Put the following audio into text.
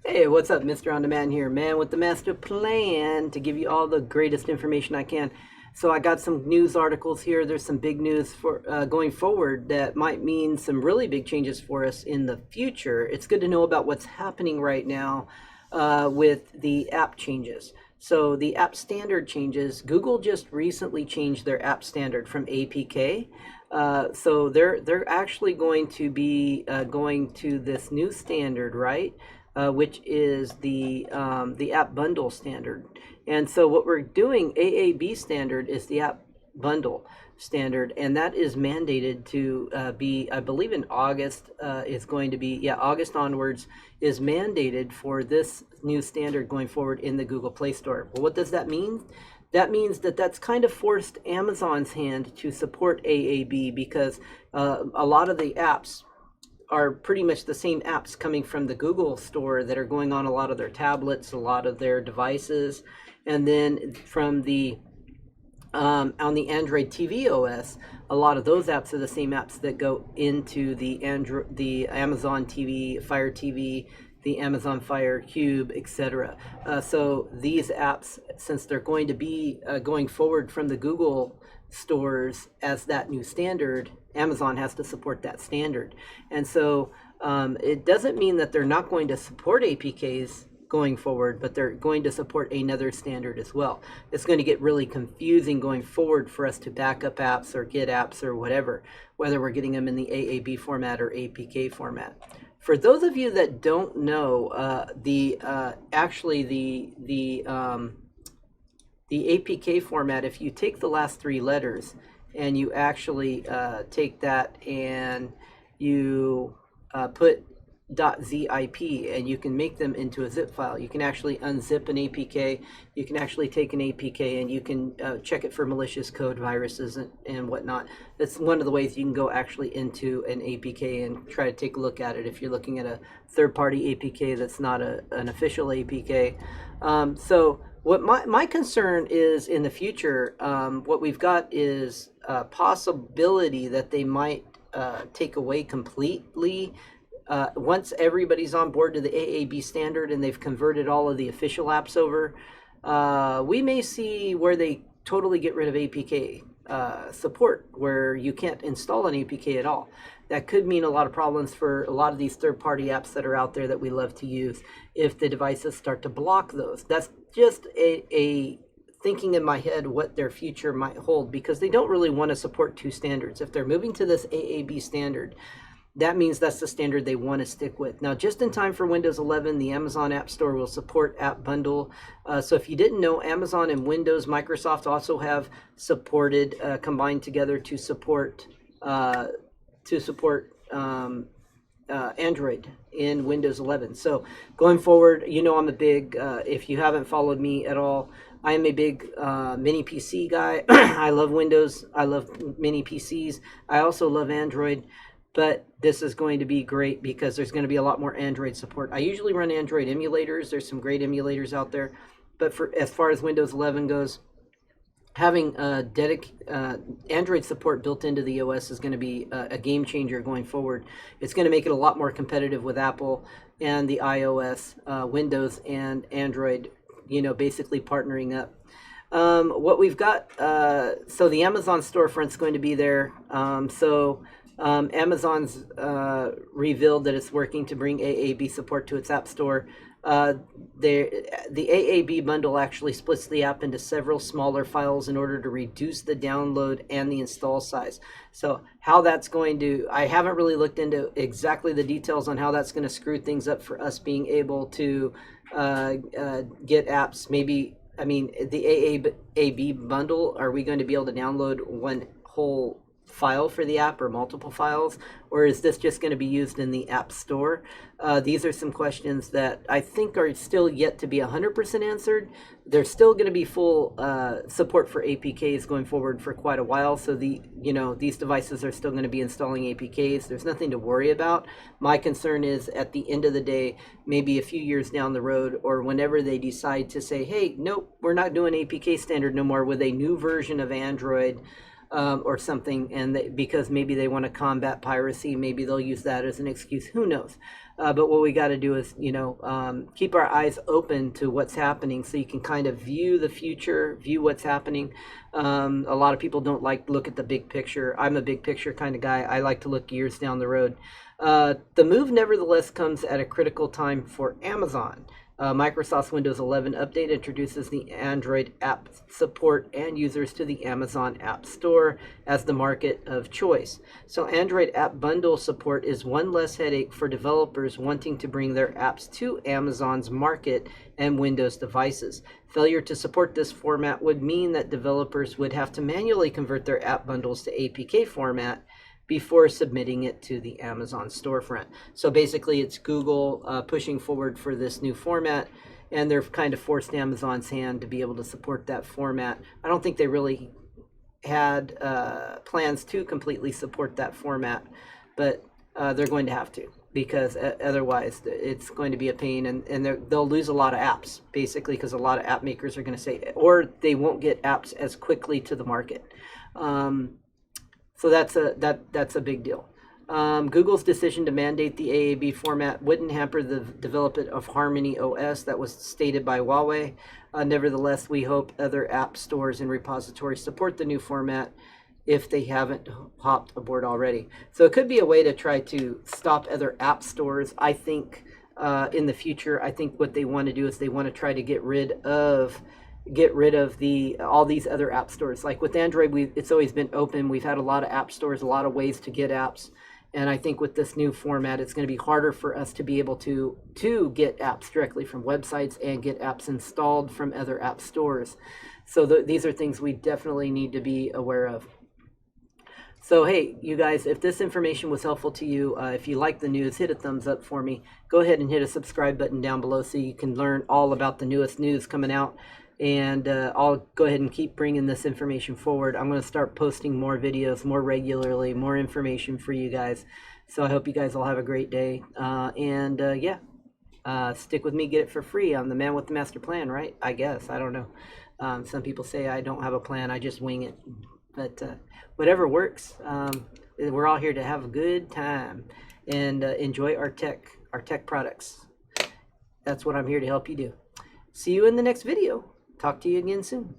Hey, what's up, Mr. On Demand here, man, with the master plan to give you all the greatest information I can. So I got some news articles here. There's some big news for going forward that might mean some really big changes for us in the future. It's good to know about what's happening right now with the app changes. So the app standard changes. Google just recently changed their app standard from APK. So they're actually going to be going to this new standard, right? Which is the app bundle standard. And so what we're doing, AAB standard is the app bundle standard, and that is mandated to be, I believe in August, is going to be, yeah, August onwards is mandated for this new standard going forward in the Google Play Store. Well, what does that mean? That means that that's kind of forced Amazon's hand to support AAB because a lot of the apps are pretty much the same apps coming from the Google store that are going on a lot of their tablets, a lot of their devices, and then from the on the Android TV OS, a lot of those apps are the same apps that go into the Amazon TV, Fire TV, the Amazon Fire Cube, etc. So these apps, since they're going to be going forward from the Google stores as that new standard, Amazon has to support that standard. And so it doesn't mean that they're not going to support APKs going forward, but they're going to support another standard as well. It's going to get really confusing going forward for us to back up apps or get apps or whatever, whether we're getting them in the AAB format or APK format. For those of you that don't know, actually the APK format, if you take the last three letters and you actually take that and you put .zip, and you can make them into a zip file. You can actually unzip an APK. You can actually take an APK and you can check it for malicious code, viruses, and whatnot. That's one of the ways you can go actually into an APK and try to take a look at it if you're looking at a third-party APK that's not an official APK. So what my concern is in the future, what we've got is a possibility that they might take away completely once everybody's on board to the AAB standard and they've converted all of the official apps over. We may see where they totally get rid of APK support, where you can't install an APK at all. That could mean a lot of problems for a lot of these third-party apps that are out there that we love to use if the devices start to block those. That's just a thinking in my head what their future might hold, because they don't really want to support two standards. If they're moving to this AAB standard, that means that's the standard they want to stick with. Now, just in time for Windows 11, the Amazon App Store will support App Bundle. So if you didn't know, Amazon and Windows, Microsoft also have supported, combined together to support Android in Windows 11. So going forward, you know, I'm a big, if you haven't followed me at all, I am a big mini PC guy. I love Windows. I love mini PCs. I also love Android. But this is going to be great because there's going to be a lot more Android support. I usually run Android emulators. There's some great emulators out there. But for as far as Windows 11 goes, having Android support built into the OS is going to be a game changer going forward. It's going to make it a lot more competitive with Apple and the iOS, Windows and Android, you know, basically partnering up. What we've got, so the Amazon storefront's going to be there. Amazon's revealed that it's working to bring AAB support to its App Store. The AAB bundle actually splits the app into several smaller files in order to reduce the download and the install size. So how that's going to, I haven't really looked into exactly the details on how that's going to screw things up for us being able to get apps. Maybe, I mean, the AAB bundle, are we going to be able to download one whole file for the app or multiple files, or is this just going to be used in the App Store? These are some questions that I think are still yet to be 100% answered. There's still going to be full support for APKs going forward for quite a while, so these devices are still going to be installing APKs. There's nothing to worry about. My concern is at the end of the day, maybe a few years down the road, or whenever they decide to say, hey, nope, we're not doing APK standard no more with a new version of Android, or something, and because maybe they want to combat piracy, maybe they'll use that as an excuse. Who knows? But what we got to do is, keep our eyes open to what's happening, so you can kind of view the future, view what's happening. A lot of people don't like to look at the big picture. I'm a big picture kind of guy. I like to look years down the road. The move, nevertheless, comes at a critical time for Amazon. Microsoft's Windows 11 update introduces the Android app support and users to the Amazon App Store as the market of choice. So Android app bundle support is one less headache for developers wanting to bring their apps to Amazon's market and Windows devices. Failure to support this format would mean that developers would have to manually convert their app bundles to APK format before submitting it to the Amazon storefront. So basically it's Google pushing forward for this new format, and they're kind of forced Amazon's hand to be able to support that format. I don't think they really had plans to completely support that format, but they're going to have to, because otherwise it's going to be a pain, and they'll lose a lot of apps, basically, because a lot of app makers are going to say, or they won't get apps as quickly to the market. So that's a big deal. Google's decision to mandate the AAB format wouldn't hamper the development of Harmony OS that was stated by Huawei. Nevertheless, we hope other app stores and repositories support the new format if they haven't hopped aboard already. So it could be a way to try to stop other app stores. I think in the future, I think what they want to do is they want to try to get rid of all these other app stores. Like with Android, it's always been open. We've had a lot of app stores, a lot of ways to get apps. And I think with this new format, it's going to be harder for us to be able to get apps directly from websites and get apps installed from other app stores. So these are things we definitely need to be aware of. So hey, you guys, if this information was helpful to you, if you like the news, hit a thumbs up for me. Go ahead and hit a subscribe button down below so you can learn all about the newest news coming out. And I'll go ahead and keep bringing this information forward. I'm going to start posting more videos more regularly, more information for you guys. So I hope you guys all have a great day. Stick with me, get it for free. I'm the man with the master plan, right? I guess. I don't know. Some people say I don't have a plan. I just wing it. But whatever works. We're all here to have a good time and enjoy our tech products. That's what I'm here to help you do. See you in the next video. Talk to you again soon.